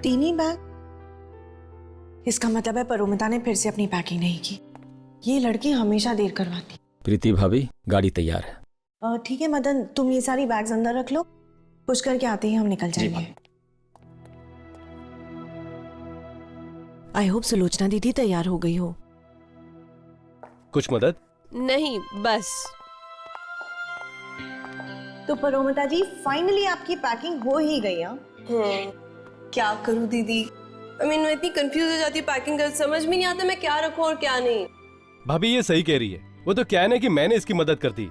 तीन ही बैग? इसका मतलब है परोमिता ने फिर से अपनी पैकिंग नहीं की। ये लड़की हमेशा देर करवाती। प्रीति भाभी, गाड़ी तैयार है। ठीक है मदन, तुम ये सारी बैग्स अंदर रख लो, पुश करके आते ही हम निकल जाएंगे। आई होप सुलोचना दीदी तैयार हो गई हो। कुछ मदद? नहीं, बस। तो परोमिता जी, फाइनली आपकी पैकिंग हो ही गई। क्या करूं दीदी? मैं इतनी कंफ्यूज हो जाती हूँ पैकिंग कर, समझ में नहीं आता मैं क्या रखूं और क्या नहीं। भाभी ये सही कह रही है। वो तो क्या है ना कि मैंने इसकी मदद कर दी,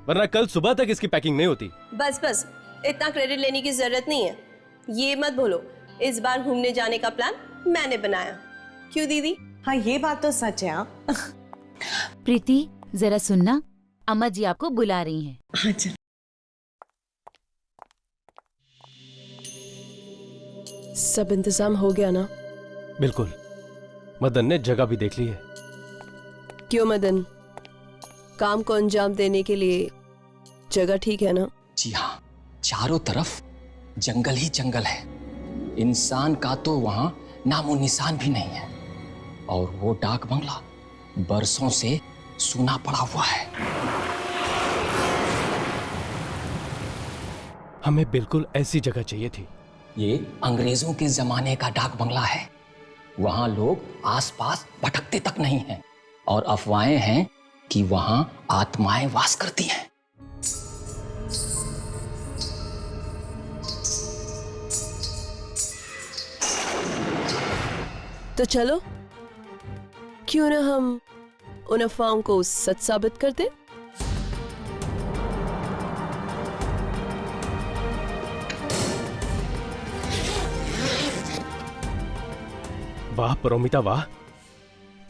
वरना कल सुबह तक इसकी पैकिंग नहीं होती। बस बस, इतना क्रेडिट लेने की जरूरत नहीं है। ये मत भूलो, इस बार घूमने जाने का प्लान मैंने बनाया। क्यों दीदी? हाँ ये बात तो सच है। प्रीति जरा सुनना, अम्मा जी आपको बुला रही हैं। अच्छा। सब इंतजाम हो गया ना? बिल्कुल, मदन ने जगह भी देख ली है। क्यों मदन, काम को अंजाम देने के लिए जगह ठीक है ना? जी हाँ, चारों तरफ जंगल ही जंगल है। इंसान का तो वहां नामो निशान भी नहीं है। और वो डाक बंगला बरसों से सूना पड़ा हुआ है। हमें बिल्कुल ऐसी जगह चाहिए थी। ये अंग्रेजों के जमाने का डाक बंगला है। वहां लोग आसपास भटकते तक नहीं हैं। और अफवाहें हैं कि वहां आत्माएं वास करती हैं। तो चलो, क्यों ना हम उन अफवाहों को सच साबित कर दें? वाह परोमिता वाह,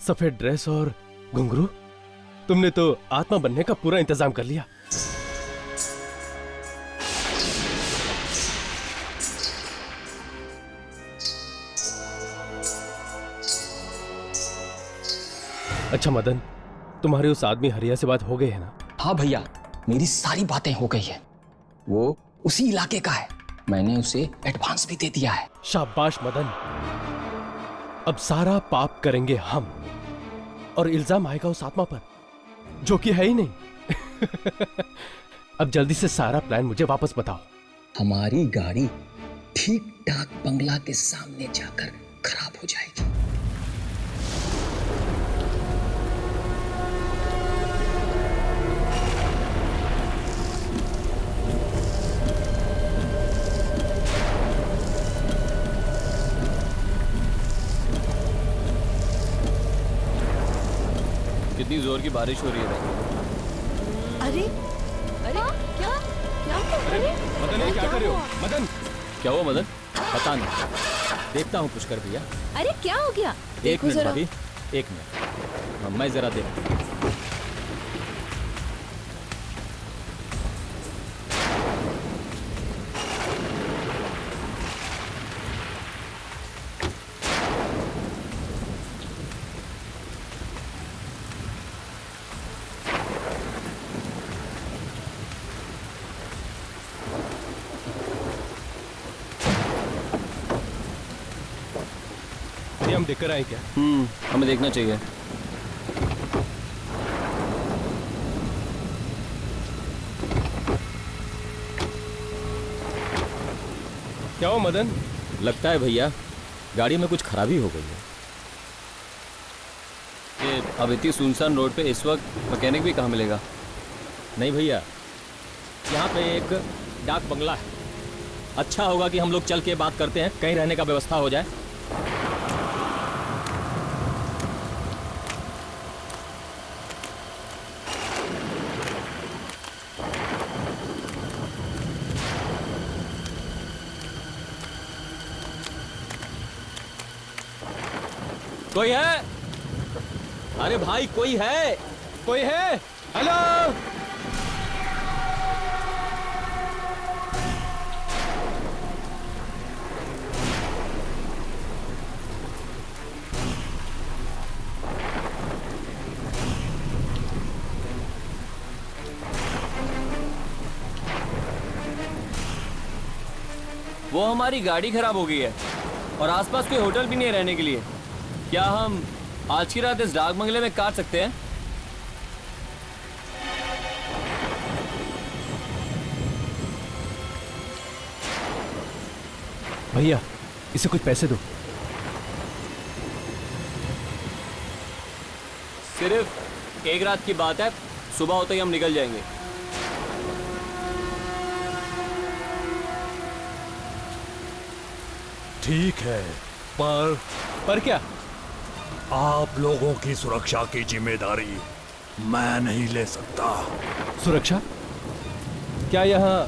सफेद ड्रेस और घुंघरू, तुमने तो आत्मा बनने का पूरा इंतजाम कर लिया। अच्छा मदन, तुम्हारे उस आदमी हरिया से बात हो गई है ना? हाँ भैया, मेरी सारी बातें हो गई है। वो उसी इलाके का है। मैंने उसे एडवांस भी दे दिया है। शाबाश मदन, अब सारा पाप करेंगे हम और इल्जाम आएगा उस आत्मा पर जो कि है ही नहीं। अब जल्दी से सारा प्लान मुझे वापस बताओ। हमारी गाड़ी ठीक डाक बंगला के सामने जाकर खराब हो जाएगी। कितनी जोर की बारिश हो रही है। अरे अरे क्या क्या? अरे मदन, ये क्या कर रहे हो? मदन, क्या हुआ मदन? पता नहीं, देखता हूँ पुष्कर भैया। अरे क्या हो गया? एक मिनट भाभी, एक मिनट, मैं जरा देखता हूँ। ये हम देखकर आए क्या? हमें देखना चाहिए। क्या हो मदन? लगता है भैया गाड़ी में कुछ खराबी हो गई है। ये अब इतनी सुनसान रोड पे इस वक्त मैकेनिक भी कहाँ मिलेगा? नहीं भैया, यहाँ पे एक डाक बंगला है। अच्छा होगा कि हम लोग चल के बात करते हैं, कहीं रहने का व्यवस्था हो जाए। कोई है? अरे भाई कोई है? कोई है? हेलो? वो हमारी गाड़ी खराब हो गई है। और आसपास कोई होटल भी नहीं है रहने के लिए। क्या हम आज की रात इस डाक बंगले में काट सकते हैं? भैया इसे कुछ पैसे दो। सिर्फ एक रात की बात है, सुबह होते ही हम निकल जाएंगे। ठीक है, पर क्या? आप लोगों की सुरक्षा की जिम्मेदारी मैं नहीं ले सकता। सुरक्षा? क्या यहाँ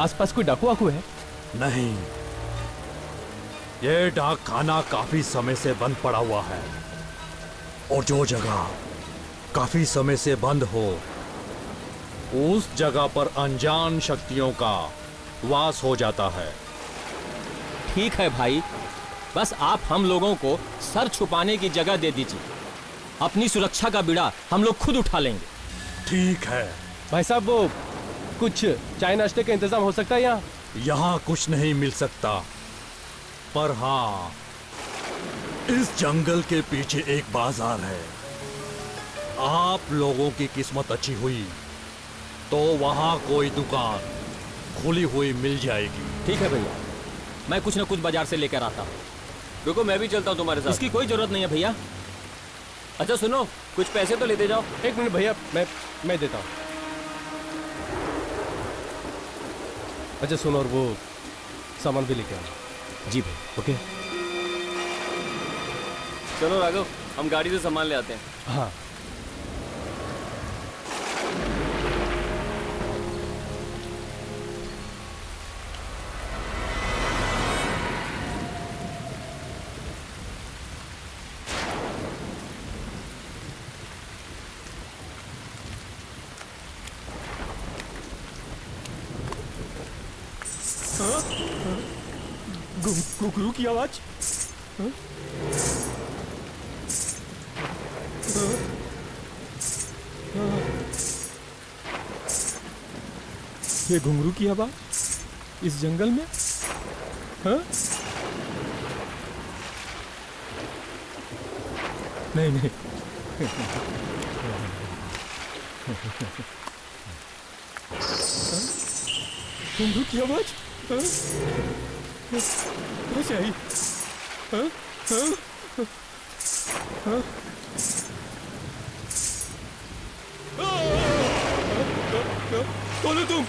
आसपास कोई डाकू वाकू है? नहीं, ये डाक खाना काफी समय से बंद पड़ा हुआ है, और जो जगह काफी समय से बंद हो उस जगह पर अनजान शक्तियों का वास हो जाता है। ठीक है भाई, बस आप हम लोगों को सर छुपाने की जगह दे दीजिए। अपनी सुरक्षा का बीड़ा हम लोग खुद उठा लेंगे। ठीक है। भाई साहब वो कुछ चाय नाश्ते का इंतजाम हो सकता है यहाँ? यहाँ कुछ नहीं मिल सकता, पर हाँ, इस जंगल के पीछे एक बाजार है। आप लोगों की किस्मत अच्छी हुई तो वहां कोई दुकान खुली हुई मिल जाएगी। ठीक है भैया, मैं कुछ ना कुछ बाजार से लेकर आता हूँ। रुको, मैं भी चलता हूँ तुम्हारे साथ। इसकी कोई जरूरत नहीं है भैया। अच्छा सुनो, कुछ पैसे तो लेते जाओ। एक मिनट भैया, मैं देता हूँ। अच्छा सुनो, और वो सामान भी लेके आना। जी भैया। ओके। चलो राघव, हम गाड़ी से सामान ले आते हैं। हाँ। घुघरू की आवाज। ये घुंघरू की आवाज इस जंगल में? हाँ? नहीं नहीं, घुंघरू की आवाज कैसे आई? हाँ? हाँ? हाँ? कौन हो तुम?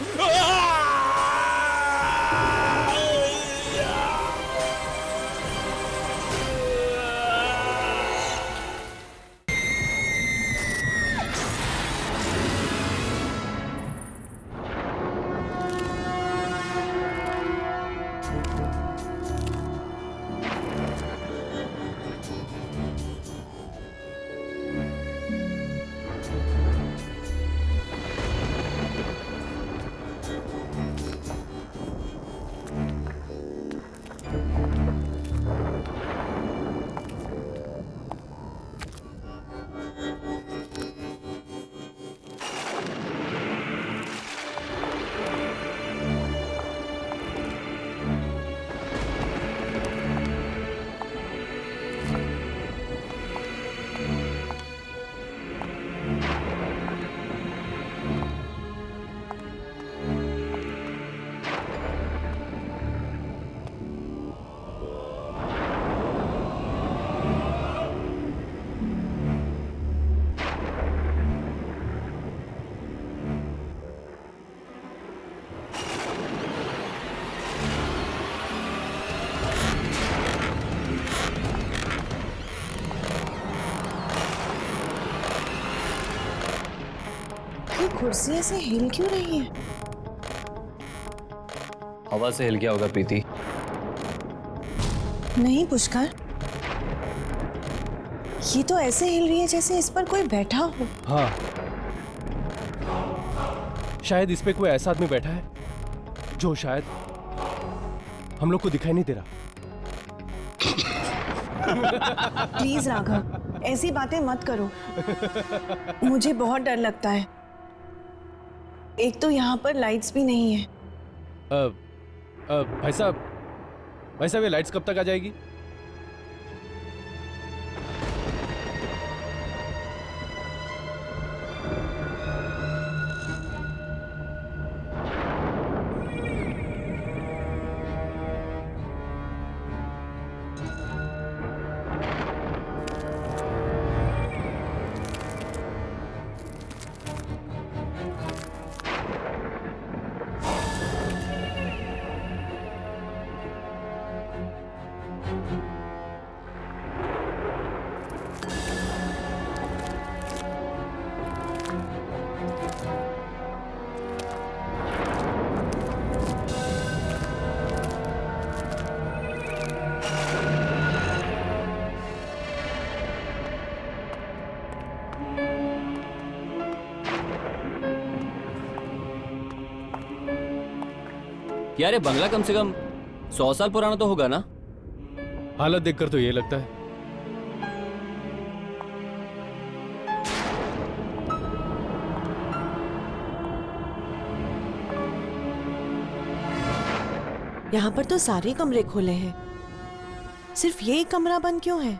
कुर्सी ऐसे हिल क्यों रही है? हवा से हिल गया होगा प्रीति। नहीं पुष्कर, ये तो ऐसे हिल रही है जैसे इस पर कोई बैठा हो। हाँ, शायद इस पे कोई ऐसा आदमी बैठा है जो शायद हम लोग को दिखाई नहीं दे रहा। प्लीज राघव, ऐसी बातें मत करो। मुझे बहुत डर लगता है। एक तो यहाँ पर लाइट्स भी नहीं है। भाई साहब, वैसे वे लाइट्स कब तक आ जाएगी? यार ये बंगला कम से कम 100 साल पुराना तो होगा ना? हालत देखकर तो ये लगता है। यहाँ पर तो सारे कमरे खुले हैं, सिर्फ ये एक कमरा बंद क्यों है?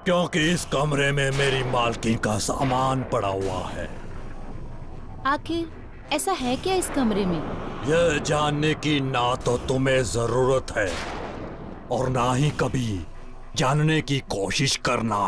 क्योंकि इस कमरे में मेरी मालकिन का सामान पड़ा हुआ है। आखिर ऐसा है क्या इस कमरे में? यह जानने की ना तो तुम्हें जरूरत है और ना ही कभी जानने की कोशिश करना।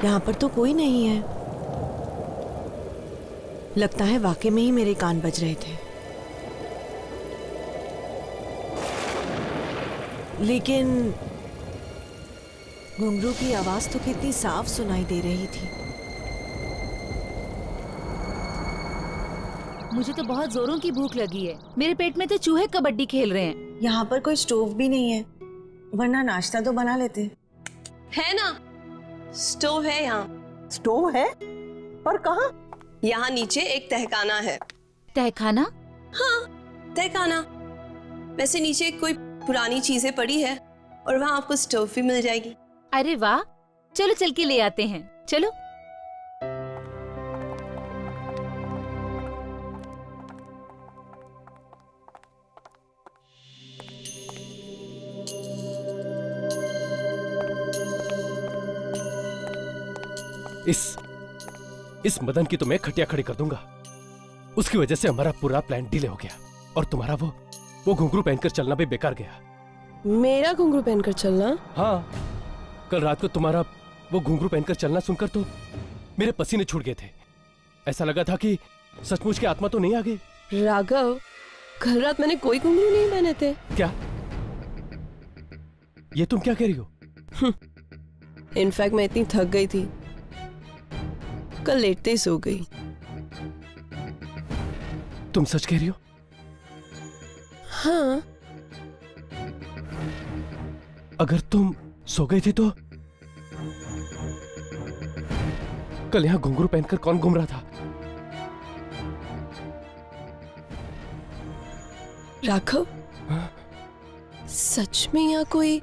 यहाँ पर तो कोई नहीं है। लगता है वाकई में ही मेरे कान बज रहे थे। लेकिन घुंघरू की आवाज तो कितनी साफ सुनाई दे रही थी। मुझे तो बहुत जोरों की भूख लगी है। मेरे पेट में तो चूहे कबड्डी खेल रहे हैं। यहाँ पर कोई स्टोव भी नहीं है वरना नाश्ता तो बना लेते। है ना, स्टोव है यहाँ। स्टोव है? पर कहाँ? यहाँ नीचे एक तहखाना है। तहखाना? हाँ, तहखाना। वैसे नीचे कोई पुरानी चीजें पड़ी है और वहाँ आपको स्टोव भी मिल जाएगी। अरे वाह, चलो चल के ले आते हैं, चलो। इस मदन की तो मैं खटिया खड़ी कर दूंगा। उसकी वजह से हमारा पूरा प्लान डिले हो गया और तुम्हारा वो घुंघरू पहनकर चलना भी बेकार गया। मेरा घुंघरू पहनकर चलना? हाँ, कल रात को तुम्हारा वो घुंघरू पहनकर चलना सुनकर तो मेरे पसीने छूट गए थे। ऐसा लगा था कि सचमुच की आत्मा तो नहीं आ गई। राघव, कल रात मैंने कोई घुंघरू नहीं पहने थे। क्या? ये तुम क्या कह रही हो? इनफैक्ट मैं इतनी थक गई थी, कल लेटते ही सो गई। तुम सच कह रही हो? हाँ। अगर तुम सो गई थी तो कल यहां घुंघरू पहनकर कौन घूम रहा था? राघव, सच में यहाँ कोई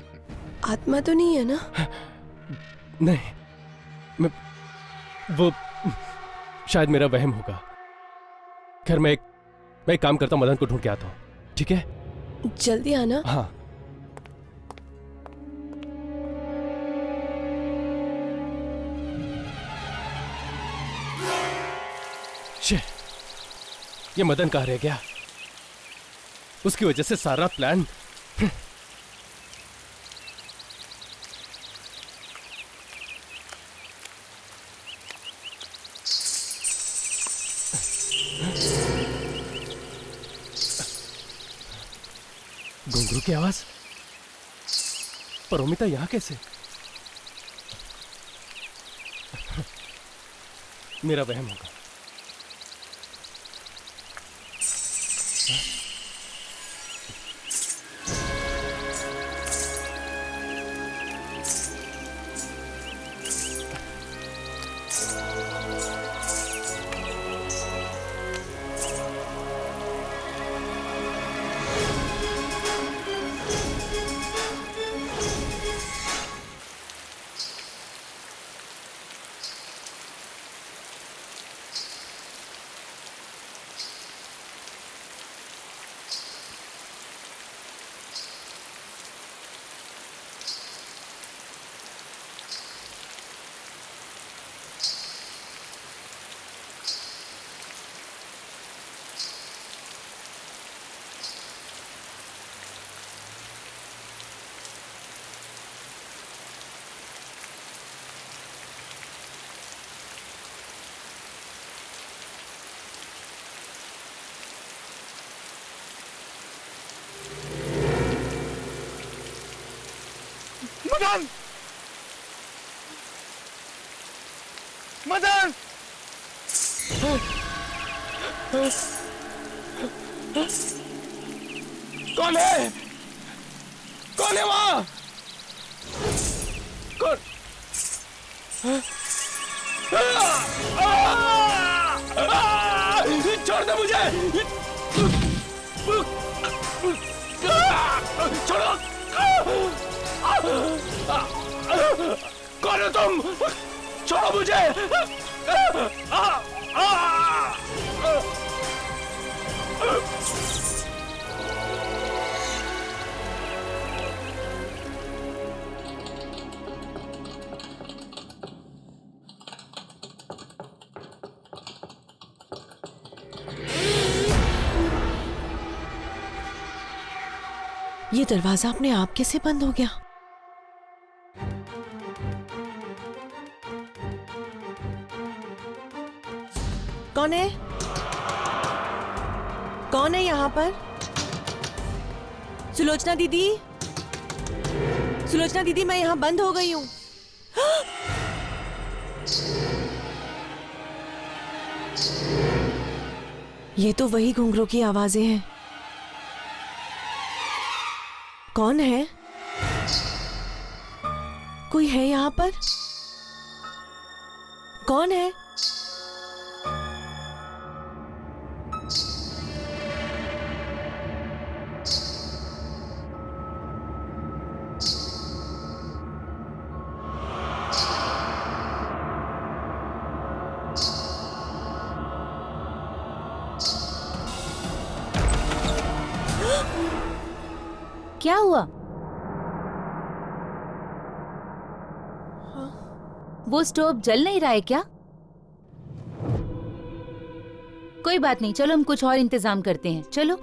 आत्मा तो नहीं है ना? नहीं, वो शायद मेरा वहम होगा। खैर मैं एक काम करता हूं, मदन को ढूंढ के आता हूं, ठीक है? जल्दी आना। हाँ। ये मदन कहाँ रह गया? उसकी वजह से सारा प्लान। घुंघरू की आवाज? परोमिता यहां कैसे? मेरा वहम होगा। मदन! मदन! कौन है? कौन है वहां? कौन? छोड़ दे मुझे! छोड़ो! कौन हो तुम? छोड़ो मुझे! ये दरवाजा अपने आप कैसे बंद हो गया? कौन है? कौन है यहाँ पर? सुलोचना दीदी, सुलोचना दीदी, मैं यहाँ बंद हो गई हूँ। ये तो वही घुंघरू की आवाजें हैं। कौन है? कोई है यहाँ पर? कौन है? क्या हुआ? वो स्टोव जल नहीं रहा है क्या? कोई बात नहीं, चलो हम कुछ और इंतजाम करते हैं। चलो।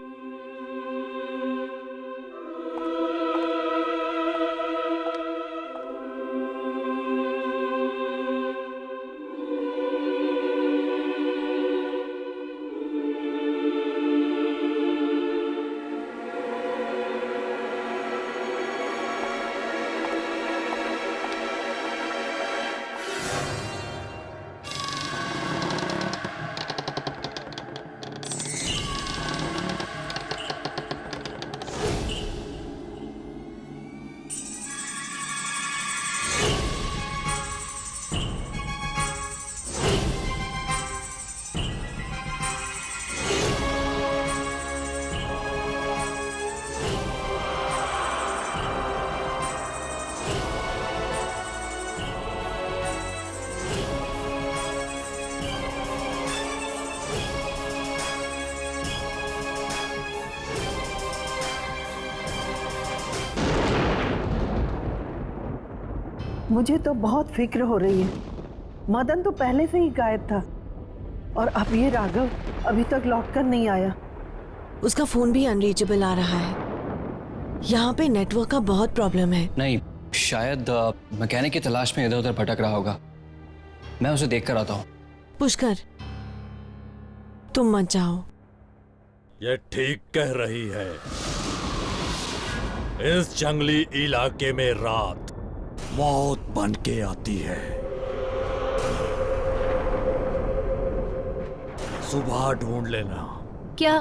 मुझे तो बहुत फिक्र हो रही है। मदन तो पहले से ही गायब था और अब ये राघव अभी तक लौट कर नहीं आया। उसका फोन भी अनरीचेबल आ रहा है। यहाँ पे नेटवर्क का बहुत प्रॉब्लम है। नहीं, शायद मैकेनिक की तलाश में इधर उधर भटक रहा होगा। मैं उसे देख कर आता हूँ। पुष्कर, तुम मत जाओ। ये ठीक कह रही है। इस जंगली इलाके में रात मौत बन के आती है। सुबह ढूंढ लेना। क्या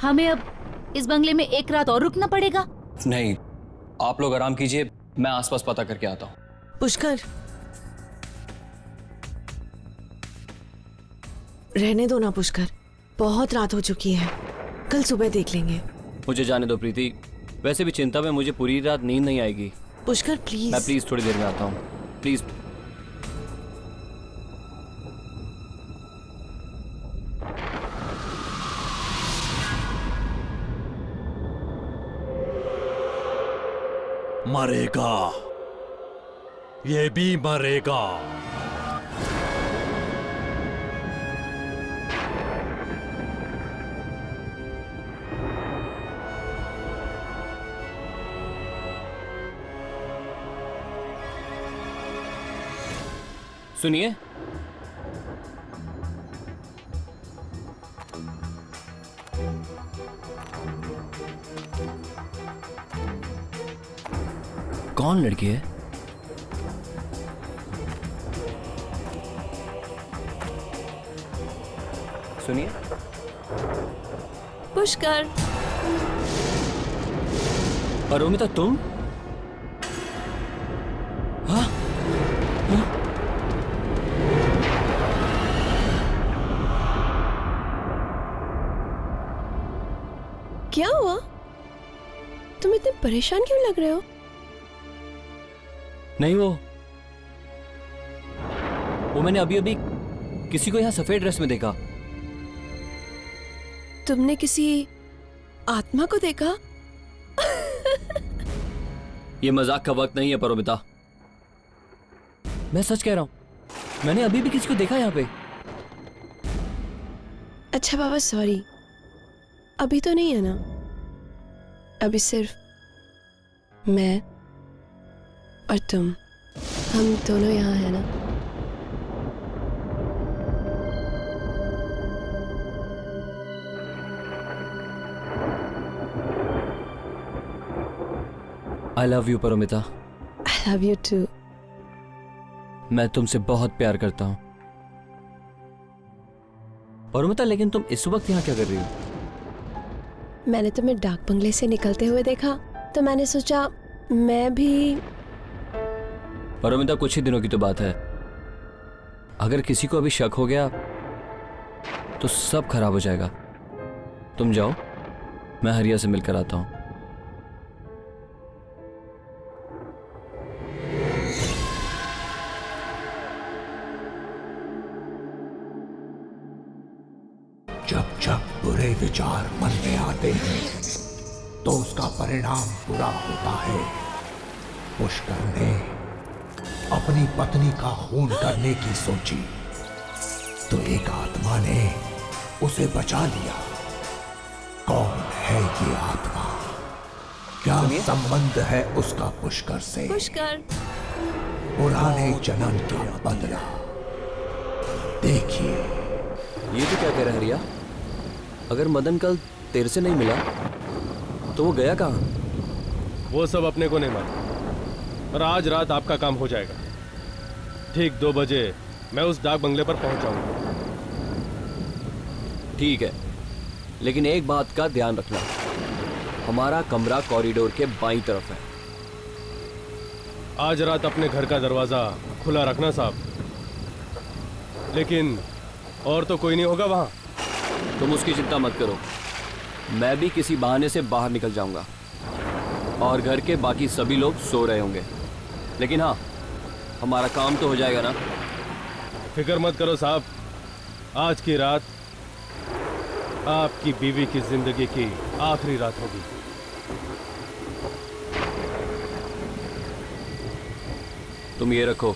हमें अब इस बंगले में एक रात और रुकना पड़ेगा? नहीं, आप लोग आराम कीजिए, मैं आसपास पता करके आता हूँ। पुष्कर, रहने दो ना पुष्कर, बहुत रात हो चुकी है, कल सुबह देख लेंगे। मुझे जाने दो प्रीति, वैसे भी चिंता में मुझे पूरी रात नींद नहीं आएगी। पुष्कर प्लीज। मैं प्लीज थोड़ी देर में आता हूँ, प्लीज। मरेगा, ये भी मरेगा। सुनिए, कौन लड़की है? सुनिए। पुष्कर। अरोमिता, तुम? हाँ? क्या हुआ? तुम इतने परेशान क्यों लग रहे हो? नहीं, वो मैंने अभी अभी किसी को यहाँ सफेद ड्रेस में देखा। तुमने किसी आत्मा को देखा? ये मजाक का वक्त नहीं है परोमिता, मैं सच कह रहा हूं। मैंने अभी भी किसी को देखा यहाँ पे। अच्छा बाबा, सॉरी, अभी तो नहीं है ना? अभी सिर्फ मैं और तुम, हम दोनों यहाँ हैं ना? I love you Paromita. I love you too. मैं तुमसे बहुत प्यार करता हूं परोमिता, लेकिन तुम इस वक्त यहाँ क्या कर रही हो? मैंने तुम्हें डाक बंगले से निकलते हुए देखा तो मैंने सोचा मैं भी परमिता, कुछ ही दिनों की तो बात है। अगर किसी को अभी शक हो गया तो सब खराब हो जाएगा। तुम जाओ, मैं हरिया से मिलकर आता हूं। जब जब बुरे विचार मन में आते हैं तो उसका परिणाम बुरा होता है। पुष्कर ने अपनी पत्नी का खून करने की सोची तो एक आत्मा ने उसे बचा लिया। कौन है ये आत्मा? क्या संबंध है उसका पुष्कर से? पुष्कर, पुराने जन्म का बदला। देखिए। ये तो क्या कह रहा है हरिया? अगर मदन कल तेरे से नहीं मिला तो वो गया कहाँ? वो सब अपने को नहीं मालूम, पर आज रात आपका काम हो जाएगा। ठीक 2 बजे मैं उस डाक बंगले पर पहुंच जाऊंगा। ठीक है, लेकिन एक बात का ध्यान रखना, हमारा कमरा कॉरिडोर के बाईं तरफ है। आज रात अपने घर का दरवाजा खुला रखना साहब, लेकिन और तो कोई नहीं होगा वहां। तुम उसकी चिंता मत करो, मैं भी किसी बहाने से बाहर निकल जाऊंगा और घर के बाकी सभी लोग सो रहे होंगे। लेकिन हाँ, हमारा काम तो हो जाएगा ना। फिक्र मत करो साहब, आज की रात आपकी बीवी की जिंदगी की आखिरी रात होगी। तुम ये रखो,